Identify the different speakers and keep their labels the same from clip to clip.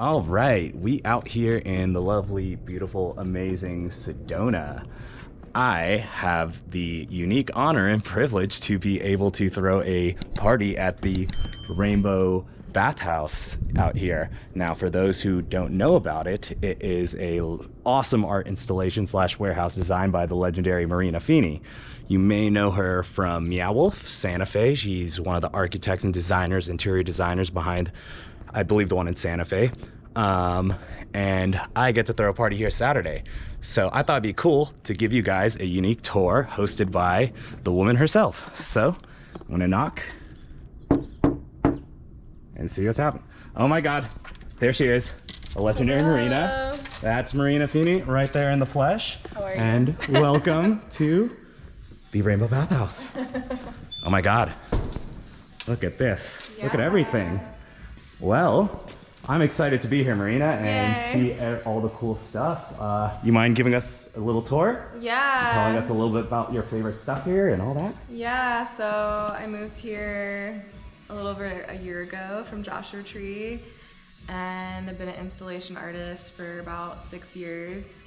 Speaker 1: All right, we out here in the lovely, beautiful, amazing Sedona. I have the unique honor and privilege to be able to throw a party at the Rainbow Bathhouse out here. Now, for those who don't know about it, it is a awesome art installation slash warehouse designed by the legendary Marina Fini. You may know her from Meow Wolf Santa Fe. She's one of the architects and designers, interior designers behind, I believe, the one in Santa Fe. And I get to throw a party here Saturday. So I thought it'd be cool to give you guys a unique tour hosted by the woman herself. So I'm gonna knock and see what's happening. Oh my God, there she is, a legendary
Speaker 2: Hello.
Speaker 1: Marina. That's Marina Fini right there in the flesh.
Speaker 2: How are you?
Speaker 1: And welcome to the Rainbow Bathhouse. Oh my God, look at this. Look at everything. Well, I'm excited to be here, Marina, and see all the cool stuff. You mind giving us a little tour?
Speaker 2: Yeah.
Speaker 1: Telling us a little bit about your favorite stuff here and all that?
Speaker 2: Yeah, so I moved here a little over a year ago from Joshua Tree, and I've been an installation artist for about 6 years.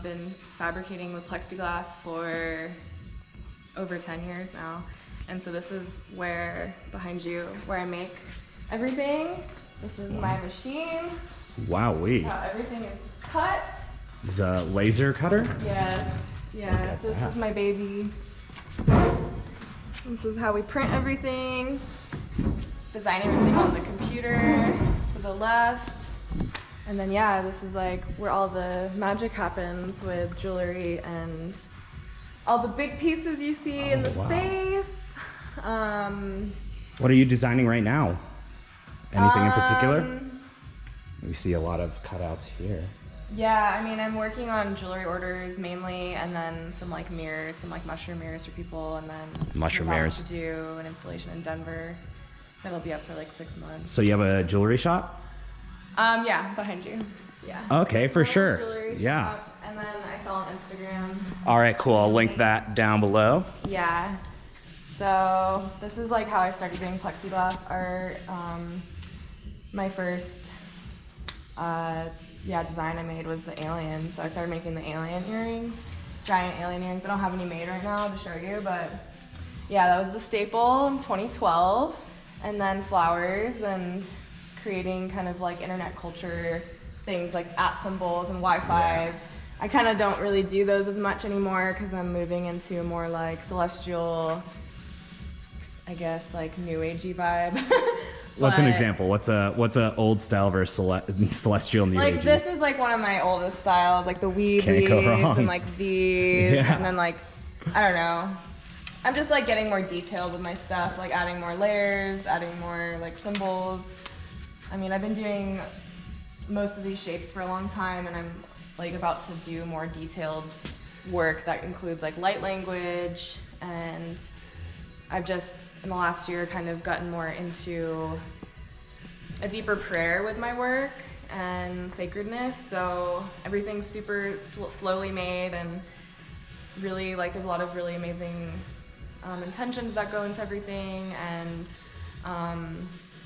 Speaker 2: Been fabricating with plexiglass for over 10 years now. And so this is where, behind you, where I make everything. This is my machine.
Speaker 1: Wowee.
Speaker 2: How everything is cut.
Speaker 1: This is a laser cutter?
Speaker 2: Yes, yeah. So this is my baby. This is how we print everything. Design everything on the computer to the left. And then yeah, this is like where all the magic happens with jewelry and all the big pieces you see in the space.
Speaker 1: What are you designing right now? Anything in particular? We see a lot of cutouts here.
Speaker 2: Yeah, I mean, I'm working on jewelry orders mainly, and then some like mirrors, some like mushroom mirrors for people, and then
Speaker 1: Mushroom
Speaker 2: I'm about
Speaker 1: mirrors.
Speaker 2: to do an installation in Denver that'll be up for like 6 months.
Speaker 1: So you have a jewelry shop?
Speaker 2: Yeah, behind you. Yeah.
Speaker 1: Okay, for sure.
Speaker 2: Jewelry
Speaker 1: Yeah.
Speaker 2: shop, and then I sell on Instagram.
Speaker 1: All right, cool. I'll link that down below.
Speaker 2: Yeah. So this is like how I started doing plexiglass art. My first design I made was the alien. So I started making the alien earrings, giant alien earrings. I don't have any made right now to show you, but yeah, that was the staple in 2012. And then flowers and creating kind of like internet culture things like @ symbols and Wi-Fi's. I kind of don't really do those as much anymore because I'm moving into more like celestial, I guess, like new agey vibe.
Speaker 1: What's an example? What's a old style versus celestial new
Speaker 2: Like
Speaker 1: agey?
Speaker 2: this is like one of my oldest styles, like the weave
Speaker 1: Can't go
Speaker 2: leaves
Speaker 1: wrong.
Speaker 2: and like these,
Speaker 1: Yeah.
Speaker 2: and then like, I don't know. I'm just like getting more detailed with my stuff, like adding more layers, adding more like symbols. I mean, I've been doing most of these shapes for a long time, and I'm like about to do more detailed work that includes like light language, and I've just, in the last year, kind of gotten more into a deeper prayer with my work and sacredness. So everything's super slowly made, and really, like, there's a lot of really amazing intentions that go into everything. And,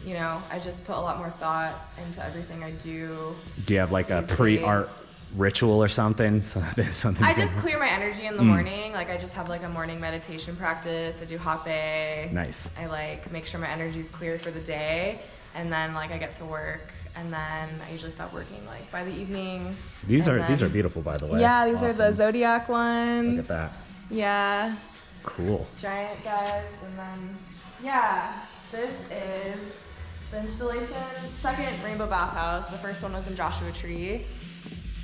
Speaker 2: you know, I just put a lot more thought into everything I do.
Speaker 1: Do you have like a
Speaker 2: these
Speaker 1: pre-art
Speaker 2: days.
Speaker 1: ritual or something? Something
Speaker 2: I just clear my energy in the morning. Like I just have like a morning meditation practice. I do hape.
Speaker 1: Nice.
Speaker 2: I like make sure my energy's clear for the day, and then like I get to work, and then I usually stop working like by the evening.
Speaker 1: These
Speaker 2: And
Speaker 1: are
Speaker 2: then-
Speaker 1: beautiful, by the way.
Speaker 2: Yeah, these are the
Speaker 1: Awesome.
Speaker 2: zodiac ones.
Speaker 1: Look at that.
Speaker 2: Yeah,
Speaker 1: Cool.
Speaker 2: giant guys, and then yeah, this is the installation. Second Rainbow Bathhouse. The first one was in Joshua Tree.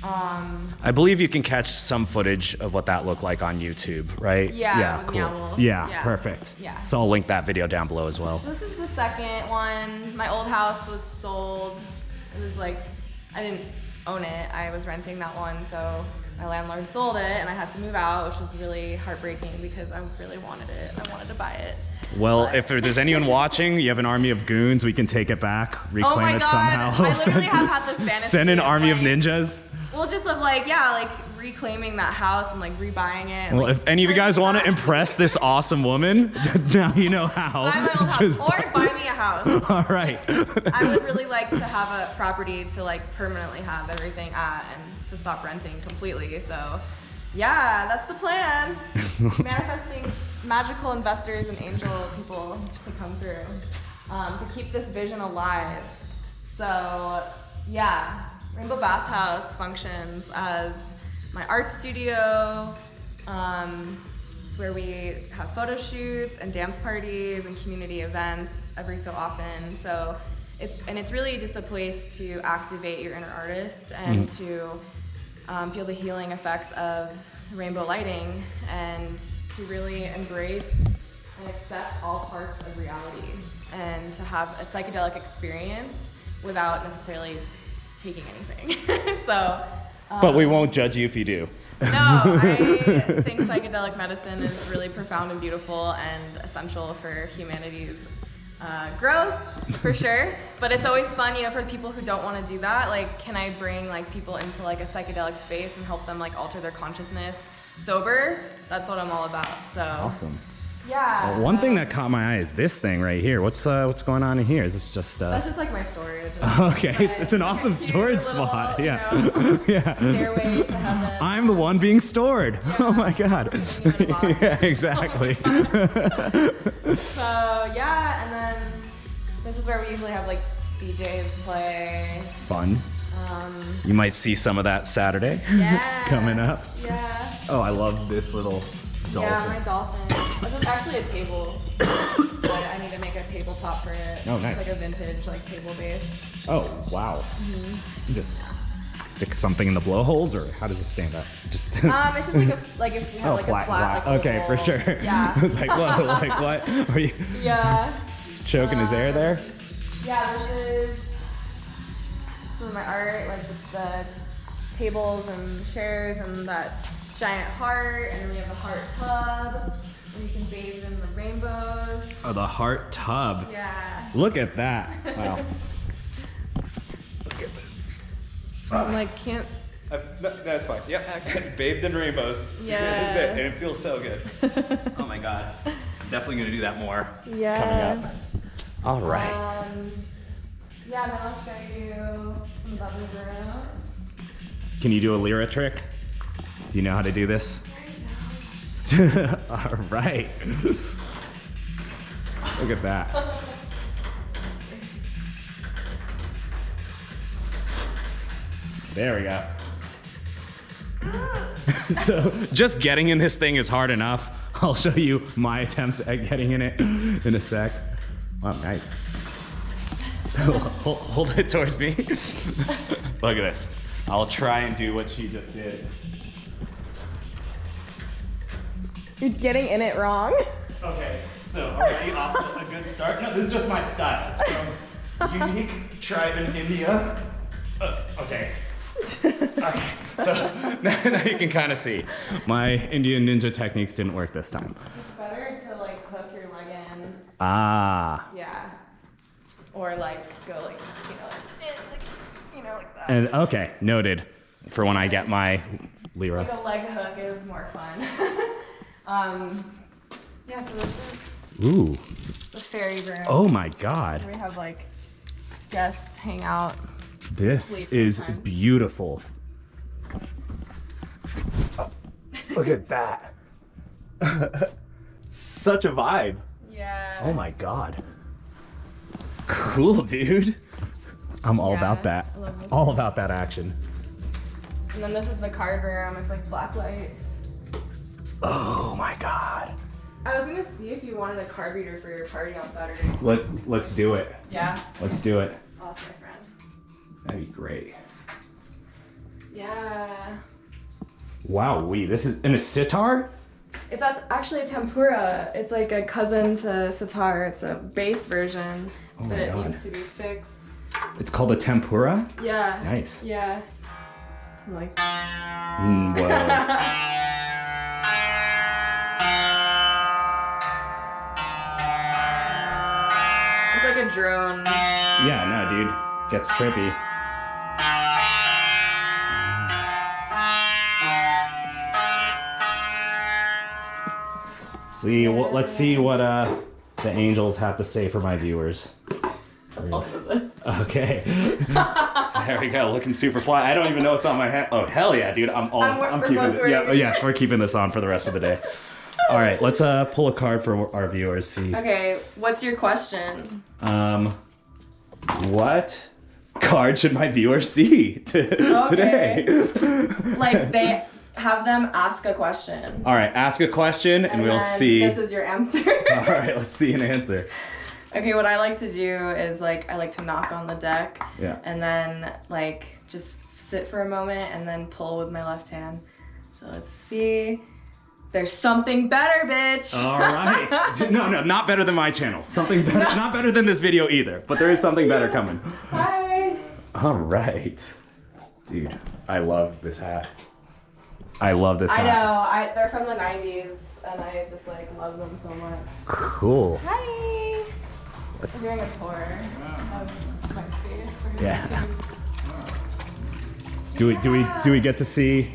Speaker 1: I believe you can catch some footage of what that looked like on YouTube, right?
Speaker 2: Yeah, with
Speaker 1: cool.
Speaker 2: Meow Wolf.
Speaker 1: Yeah,
Speaker 2: Yeah.
Speaker 1: perfect.
Speaker 2: Yeah.
Speaker 1: So I'll link that video down below as well.
Speaker 2: This is the second one. My old house was sold. It was like, I didn't own it. I was renting that one, so my landlord sold it, and I had to move out, which was really heartbreaking because I really wanted it. I wanted to buy it.
Speaker 1: Well, if there's anyone watching, you have an army of goons, we can take it back, reclaim
Speaker 2: my
Speaker 1: it
Speaker 2: God.
Speaker 1: somehow.
Speaker 2: I literally have had this fantasy
Speaker 1: Send an
Speaker 2: of,
Speaker 1: army of
Speaker 2: like-
Speaker 1: ninjas.
Speaker 2: Well, just of like, yeah, like reclaiming that house and like rebuying it. And,
Speaker 1: Well,
Speaker 2: like,
Speaker 1: if any of you guys want to impress this awesome woman, now you know how.
Speaker 2: buy my old house
Speaker 1: Just
Speaker 2: or buy me a house.
Speaker 1: All right.
Speaker 2: I would really like to have a property to like permanently have everything at and to stop renting completely. So yeah, that's the plan. Manifesting magical investors and angel people to come through to keep this vision alive. So yeah, Rainbow Bathhouse functions as my art studio. It's where we have photo shoots and dance parties and community events every so often. So it's really just a place to activate your inner artist and to feel the healing effects of rainbow lighting and to really embrace and accept all parts of reality and to have a psychedelic experience without necessarily taking anything. So,
Speaker 1: But we won't judge you if you do.
Speaker 2: no, I think psychedelic medicine is really profound and beautiful and essential for humanity's growth, for sure. But it's always fun, for the people who don't want to do that, like, can I bring like people into like a psychedelic space and help them like alter their consciousness sober? That's what I'm all about. So
Speaker 1: Awesome.
Speaker 2: yeah.
Speaker 1: Well, one thing that caught my eye is this thing right here. What's going on in here? Is this just
Speaker 2: that's just like my storage.
Speaker 1: Okay, it's an awesome
Speaker 2: Like a cute
Speaker 1: storage
Speaker 2: little,
Speaker 1: spot.
Speaker 2: you
Speaker 1: Yeah.
Speaker 2: know,
Speaker 1: Yeah.
Speaker 2: stairway to heaven.
Speaker 1: I'm the one being stored. Oh my god.
Speaker 2: Putting you in a box.
Speaker 1: Yeah, exactly.
Speaker 2: So yeah, and then this is where we usually have like DJs play.
Speaker 1: Fun. You might see some of that Saturday
Speaker 2: Yeah.
Speaker 1: coming up.
Speaker 2: Yeah.
Speaker 1: Oh, I love this little dolphin.
Speaker 2: Yeah, my dolphin. This is actually a table. But I need to make a tabletop for it.
Speaker 1: Oh, nice.
Speaker 2: It's like a vintage like table base.
Speaker 1: Oh, wow. You just stick something in the blowholes, or how does it stand up? Just
Speaker 2: It's just like if you have like a flat like,
Speaker 1: okay, for
Speaker 2: oval.
Speaker 1: sure.
Speaker 2: Yeah.
Speaker 1: I was like, whoa, like what? Are you
Speaker 2: Yeah.
Speaker 1: choking his air there?
Speaker 2: Yeah, this is some of my art, like with the tables and chairs and that giant heart, and then we have the heart tub, and you can bathe in the rainbows.
Speaker 1: Oh, the heart tub.
Speaker 2: Yeah.
Speaker 1: Look at that. Wow. Look at that.
Speaker 2: I'm like, can't.
Speaker 1: That's fine. Yep.
Speaker 2: Okay.
Speaker 1: Bathed in rainbows.
Speaker 2: Yeah.
Speaker 1: That's it. And it feels so good. Oh my god. I'm definitely gonna do that more
Speaker 2: Yeah.
Speaker 1: coming up. All right.
Speaker 2: Yeah, then I'll show you some bubble rooms.
Speaker 1: Can you do a lyra trick? Do you know how to do this? All right. Look at that. There we go. So just getting in this thing is hard enough. I'll show you my attempt at getting in it in a sec. Wow, nice. Hold it towards me. Look at this. I'll try and do what she just did.
Speaker 2: You're getting in it wrong.
Speaker 1: Okay, so already off to a good start. No, this is just my style. It's from Unique Tribe in India. Okay. Okay, so now you can kind of see. My Indian ninja techniques didn't work this time.
Speaker 2: It's better to like hook your leg in.
Speaker 1: Ah.
Speaker 2: Yeah. Or like go like, like that.
Speaker 1: And okay, noted. For when I get my lyra.
Speaker 2: Like a leg hook is more fun. Yeah, so this is
Speaker 1: Ooh.
Speaker 2: the fairy room.
Speaker 1: Oh my god.
Speaker 2: We have like guests hang out.
Speaker 1: This
Speaker 2: Sleep
Speaker 1: is
Speaker 2: sometimes.
Speaker 1: beautiful. Oh, look at that. Such a vibe.
Speaker 2: Yeah.
Speaker 1: Oh my god. Cool, dude. I'm all
Speaker 2: Yeah,
Speaker 1: about that.
Speaker 2: I love this.
Speaker 1: All about that action.
Speaker 2: And then this is the card room. It's like black light.
Speaker 1: Oh my god.
Speaker 2: I was gonna see if you wanted a card reader for your party on Saturday.
Speaker 1: Let's do it.
Speaker 2: Yeah.
Speaker 1: Let's do it.
Speaker 2: I'll ask my friend.
Speaker 1: That'd be great.
Speaker 2: Yeah.
Speaker 1: Wow, this is in a sitar?
Speaker 2: That's actually a tempura. It's like a cousin to sitar. It's a bass version,
Speaker 1: Oh my
Speaker 2: but it
Speaker 1: God.
Speaker 2: needs to be fixed.
Speaker 1: It's called a tempura?
Speaker 2: Yeah.
Speaker 1: Nice.
Speaker 2: Yeah. I'm like.
Speaker 1: Whoa.
Speaker 2: It's like a drone.
Speaker 1: Yeah, no, dude. Gets trippy. Let's see what the angels have to say for my viewers. Okay. There we go, looking super fly. I don't even know what's on my head. Oh hell yeah, dude! I'm keeping it. Yeah, yes, we're keeping this on for the rest of the day. All right, let's pull a card for our viewers. See.
Speaker 2: Okay, what's your question?
Speaker 1: What card should my viewers see today?
Speaker 2: Like they have them ask a question.
Speaker 1: All right, ask a question and we'll see.
Speaker 2: This is your answer.
Speaker 1: All right, let's see an answer.
Speaker 2: Okay, what I like to do is like I like to knock on the deck.
Speaker 1: Yeah.
Speaker 2: And then like just sit for a moment and then pull with my left hand. So let's see. There's something better, bitch.
Speaker 1: All right. No, not better than my channel. Something better, not better than this video either, but there is something better coming.
Speaker 2: Hi.
Speaker 1: All right. Dude, I love this hat. I love this hat.
Speaker 2: I know. They're from the 90s and I just like love them so much.
Speaker 1: Cool.
Speaker 2: Hi. We're doing a tour of my space.
Speaker 1: Yeah. Do we get to see?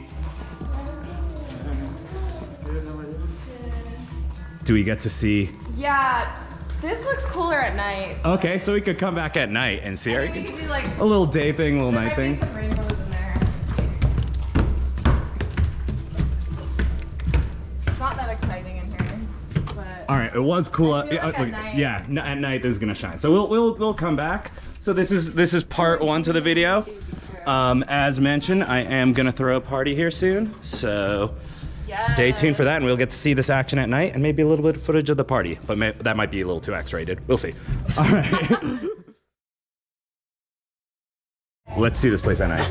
Speaker 1: Do we get to see?
Speaker 2: Yeah, this looks cooler at night.
Speaker 1: Okay, so we could come back at night and see.
Speaker 2: We could do like
Speaker 1: A little day thing, a little night
Speaker 2: there might
Speaker 1: thing.
Speaker 2: be some rainbows in there. It's not that exciting in here, but
Speaker 1: All right, it was cool.
Speaker 2: I feel like at night.
Speaker 1: Yeah, at night this is gonna shine. So we'll come back. So this is part 1 to the video. As mentioned, I am gonna throw a party here soon. So.
Speaker 2: yes.
Speaker 1: Stay tuned for that, and we'll get to see this action at night, and maybe a little bit of footage of the party. But that might be a little too X-rated. We'll see. All right. Let's see this place at night.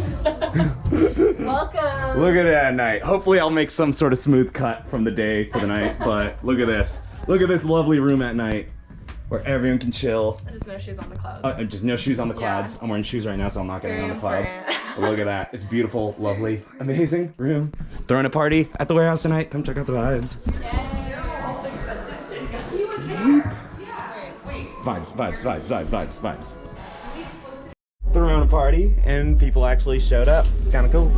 Speaker 2: Welcome.
Speaker 1: Look at it at night. Hopefully, I'll make some sort of smooth cut from the day to the night. But look at this. Look at this lovely room at night, where everyone can chill.
Speaker 2: Just no shoes on the clouds.
Speaker 1: Just no shoes on the clouds.
Speaker 2: Yeah.
Speaker 1: I'm wearing shoes right now, so I'm not getting
Speaker 2: Very
Speaker 1: on the clouds.
Speaker 2: important.
Speaker 1: But look at that. It's beautiful, lovely, amazing room. Throwing a party at the warehouse tonight. Come check out the vibes. Vibes. Throwing a party, and people actually showed up. It's kind of cool.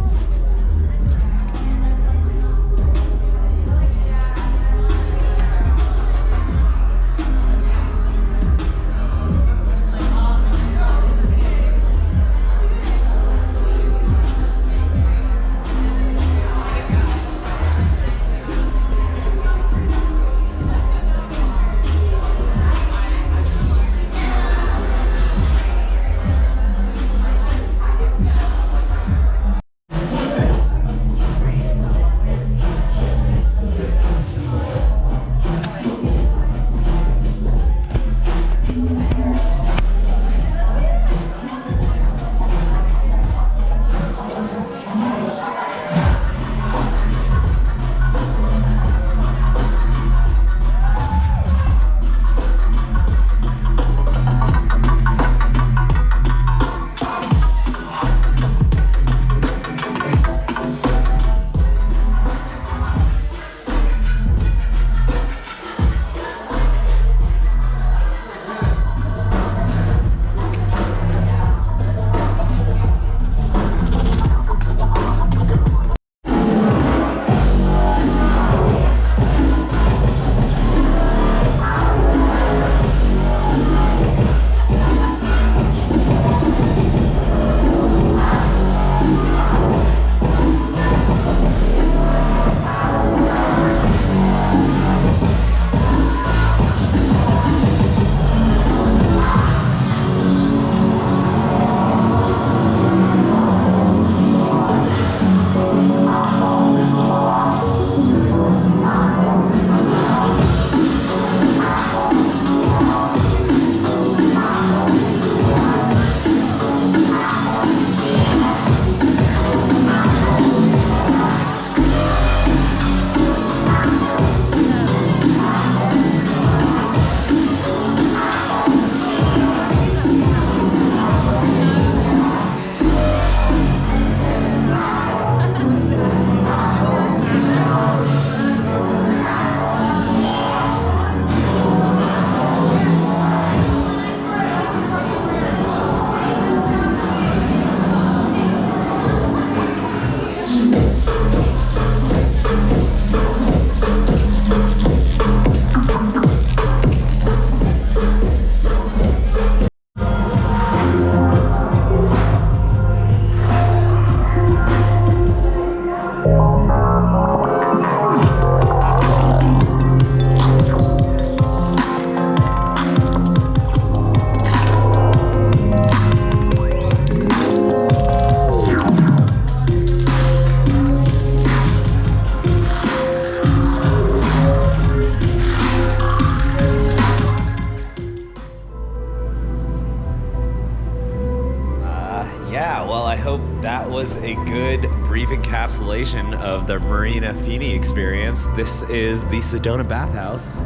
Speaker 3: That was a good brief encapsulation of the Marina Fini experience. This is the Sedona Bathhouse.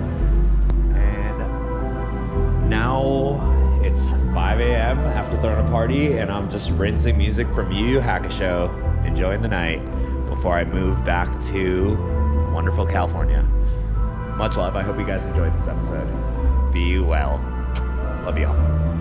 Speaker 3: And now it's 5 a.m. after throwing a party, and I'm just rinsing music from Yu Yu Hakusho, enjoying the night before I move back to wonderful California. Much love. I hope you guys enjoyed this episode. Be well. Love y'all.